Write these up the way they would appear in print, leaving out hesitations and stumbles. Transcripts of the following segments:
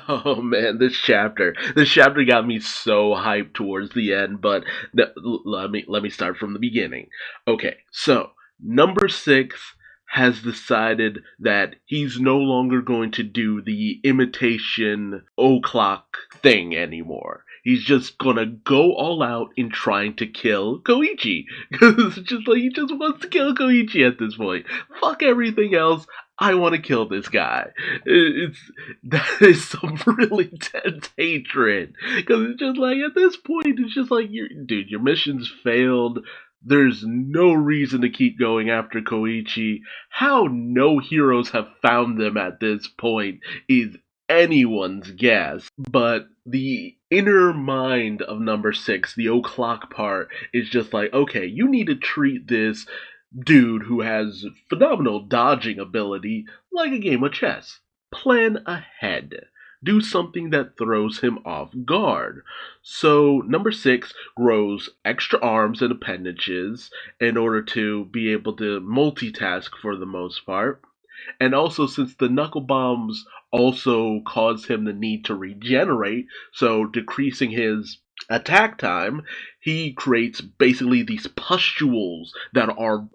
Oh man, this chapter got me so hyped towards the end, but let me start from the beginning. Okay, so number 6 has decided that he's no longer going to do the imitation o'clock thing anymore. He's just gonna go all out in trying to kill Koichi. Cause it's just like he just wants to kill Koichi at this point. Fuck everything else. I want to kill this guy. It's that is some really intense hatred because it's just like at this point it's just like dude, your mission's failed. There's no reason to keep going after Koichi. How no heroes have found them at this point is anyone's guess. But the inner mind of number 6, the o'clock part, is just like, okay, you need to treat this dude who has phenomenal dodging ability like a game of chess. Plan ahead. Do something that throws him off guard. So, number 6 grows extra arms and appendages in order to be able to multitask for the most part. And also, since the knuckle bombs also cause him the need to regenerate, so decreasing his attack time, he creates basically these pustules that are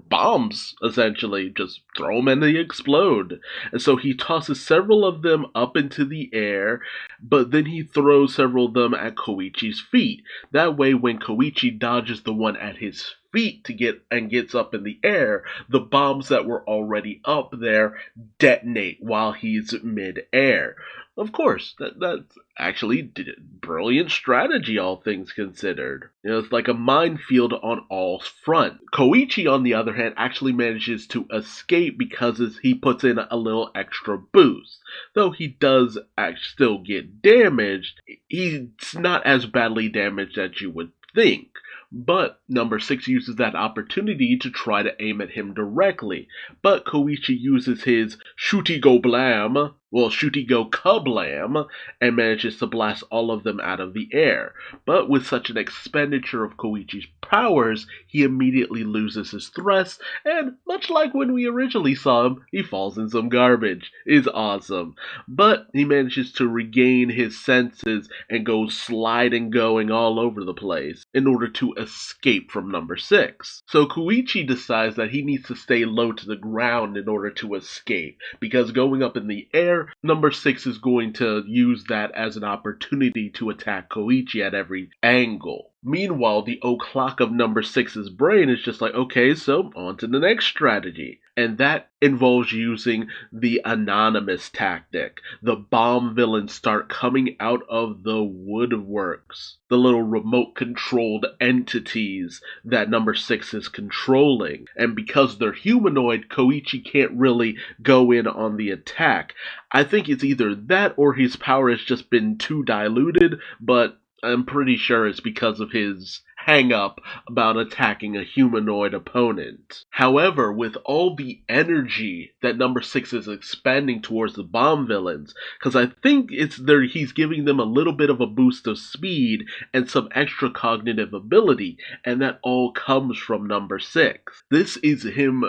bombs, essentially. Just throw them and they explode. And so he tosses several of them up into the air, but then he throws several of them at Koichi's feet. That way, when Koichi dodges the one at his feet to gets up in the air, the bombs that were already up there detonate while he's mid-air. Of course, that's actually brilliant strategy, all things considered. It's like a minefield on all fronts. Koichi, on the other hand, actually manages to escape because he puts in a little extra boost. Though he does still get damaged, he's not as badly damaged as you would think. But number 6 uses that opportunity to try to aim at him directly. But Koichi uses his shooty go blam, shooty go kablam, and manages to blast all of them out of the air. But with such an expenditure of Koichi's powers, he immediately loses his thrust, and much like when we originally saw him, he falls in some garbage. It's awesome. But he manages to regain his senses and goes sliding going all over the place in order to escape from number 6. So Koichi decides that he needs to stay low to the ground in order to escape, because going up in the air, number 6 is going to use that as an opportunity to attack Koichi at every angle. Meanwhile, the o'clock of number 6's brain is just like, okay, so on to the next strategy. And that involves using the anonymous tactic. The bomb villains start coming out of the woodworks. The little remote controlled entities that number 6 is controlling. And because they're humanoid, Koichi can't really go in on the attack. I think it's either that or his power has just been too diluted, but I'm pretty sure it's because of his hang-up about attacking a humanoid opponent. However, with all the energy that number 6 is expanding towards the bomb villains, because I think he's giving them a little bit of a boost of speed and some extra cognitive ability, and that all comes from number 6. This is him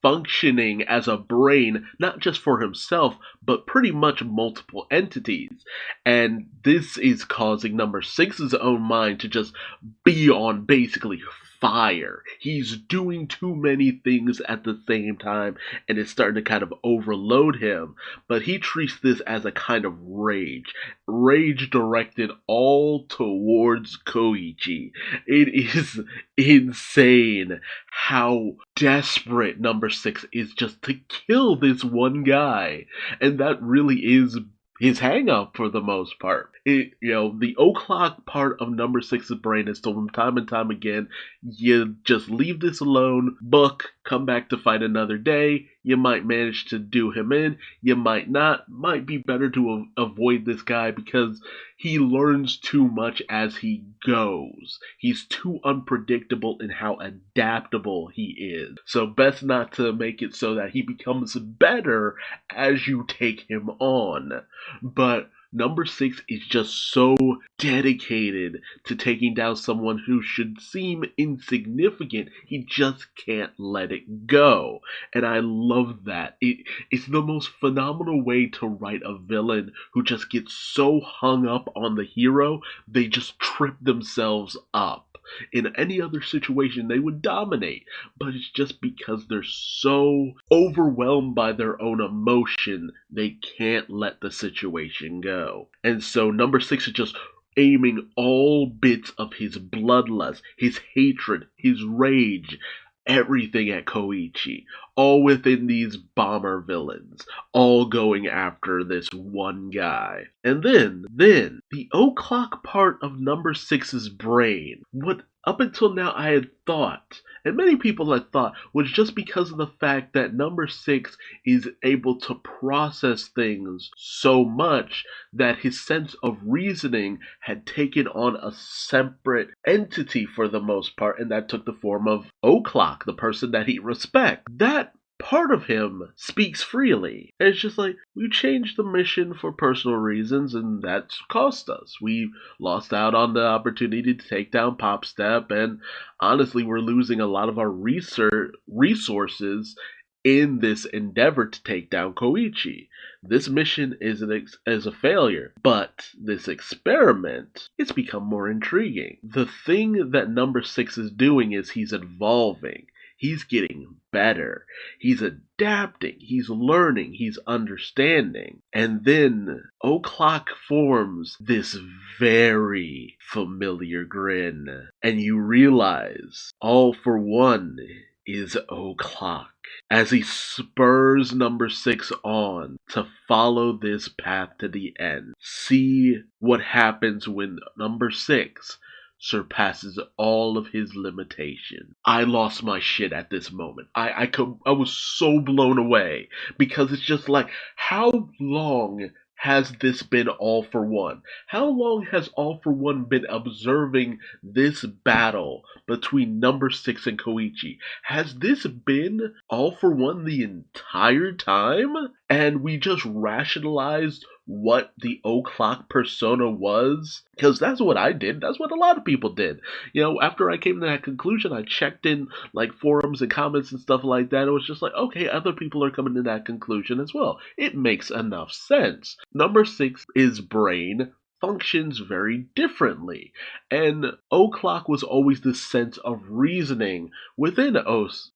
functioning as a brain, not just for himself, but pretty much multiple entities. And this is causing number 6's own mind to just be on basically fire. He's doing too many things at the same time, and it's starting to kind of overload him. But he treats this as a kind of rage. Rage directed all towards Koichi. It is insane how desperate number 6 is just to kill this one guy. And that really is his hang up for the most part. The o'clock part of number 6's brain has told him time and time again, you just leave this alone, book, come back to fight another day. You might manage to do him in, you might not. Might be better to avoid this guy because he learns too much as he goes. He's too unpredictable in how adaptable he is. So best not to make it so that he becomes better as you take him on. But Number six is just so dedicated to taking down someone who should seem insignificant. He just can't let it go. And I love that. It's the most phenomenal way to write a villain who just gets so hung up on the hero, they just trip themselves up. In any other situation, they would dominate, but it's just because they're so overwhelmed by their own emotion, they can't let the situation go. And so number six is just aiming all bits of his bloodlust, his hatred, his rage, everything at Koichi, all within these bomber villains, all going after this one guy. And then, the o'clock part of number six's brain, what up until now I had thought, and many people had thought, was just because of the fact that number six is able to process things so much that his sense of reasoning had taken on a separate entity for the most part, and that took the form of O'Clock, the person that he respects. That part of him speaks freely. And it's just like, we changed the mission for personal reasons, and that's cost us. We lost out on the opportunity to take down Pop Step, and honestly, we're losing a lot of our resources in this endeavor to take down Koichi. This mission is a failure, but this experiment, it's become more intriguing. The thing that number six is doing is he's evolving. He's getting better. He's adapting. He's learning. He's understanding. And then O'Clock forms this very familiar grin. And you realize all for one is O'Clock as he spurs number six on to follow this path to the end. See what happens when number six surpasses all of his limitations. I lost my shit at this moment. I was so blown away because it's just like, how long has this been All For One? How long has All For One been observing this battle between number six and Koichi? Has this been All For One the entire time? And we just rationalized what the O'Clock persona was? Because that's what I did. That's what a lot of people did. You know, after I came to that conclusion, I checked in like forums and comments and stuff like that. It was just like, okay, other people are coming to that conclusion as well. It makes enough sense. Number six, his brain functions very differently. And O'Clock was always the sense of reasoning within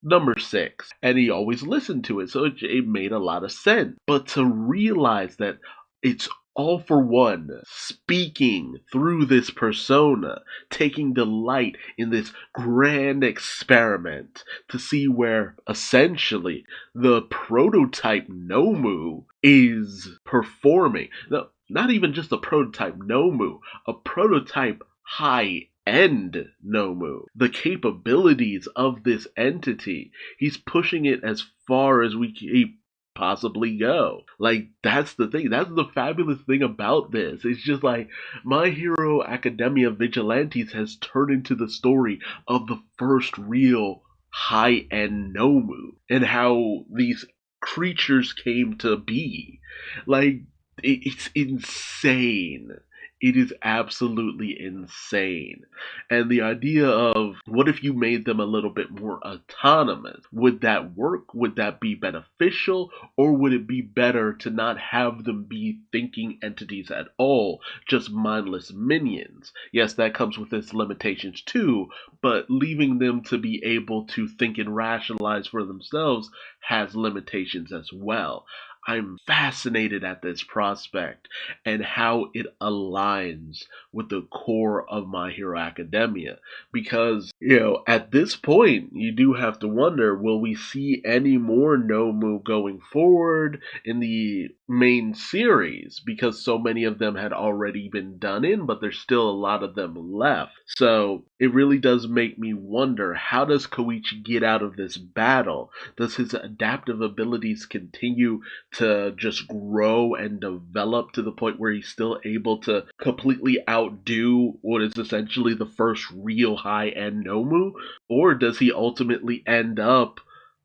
number six. And he always listened to it, so it made a lot of sense. But to realize that it's All For One speaking through this persona, taking delight in this grand experiment to see where essentially the prototype Nomu is performing. No, not even just a prototype Nomu, a prototype high-end Nomu. The capabilities of this entity, he's pushing it as far as we can possibly go. Like, that's the thing. That's the fabulous thing about this. It's just like, My Hero Academia Vigilantes has turned into the story of the first real high-end Nomu and how these creatures came to be. Like, it's insane. It is absolutely insane. And the idea of, what if you made them a little bit more autonomous? Would that work? Would that be beneficial? Or would it be better to not have them be thinking entities at all, just mindless minions? Yes, that comes with its limitations too, but leaving them to be able to think and rationalize for themselves has limitations as well. I'm fascinated at this prospect and how it aligns with the core of My Hero Academia. Because, at this point, you do have to wonder, will we see any more Nomu going forward in the main series? Because so many of them had already been done in, but there's still a lot of them left. So it really does make me wonder, how does Koichi get out of this battle? Does his adaptive abilities continue to just grow and develop to the point where he's still able to completely outdo what is essentially the first real high-end Nomu? Or does he ultimately end up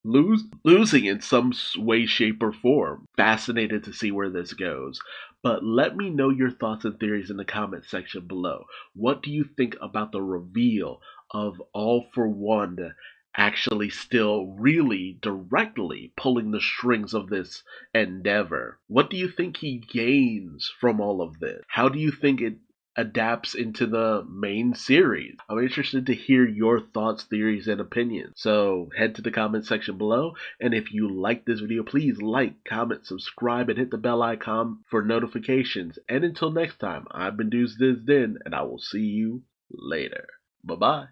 losing in some way, shape, or form? Fascinated to see where this goes. But let me know your thoughts and theories in the comment section below. What do you think about the reveal of All for One actually still really directly pulling the strings of this endeavor? What do you think he gains from all of this? How do you think it adapts into the main series? I'm interested to hear your thoughts, theories, and opinions. So head to the comment section below, and if you like this video, please like, comment, subscribe, and hit the bell icon for notifications. And until next time, I've been Duuz-Diz-Din, and I will see you later. Bye-bye.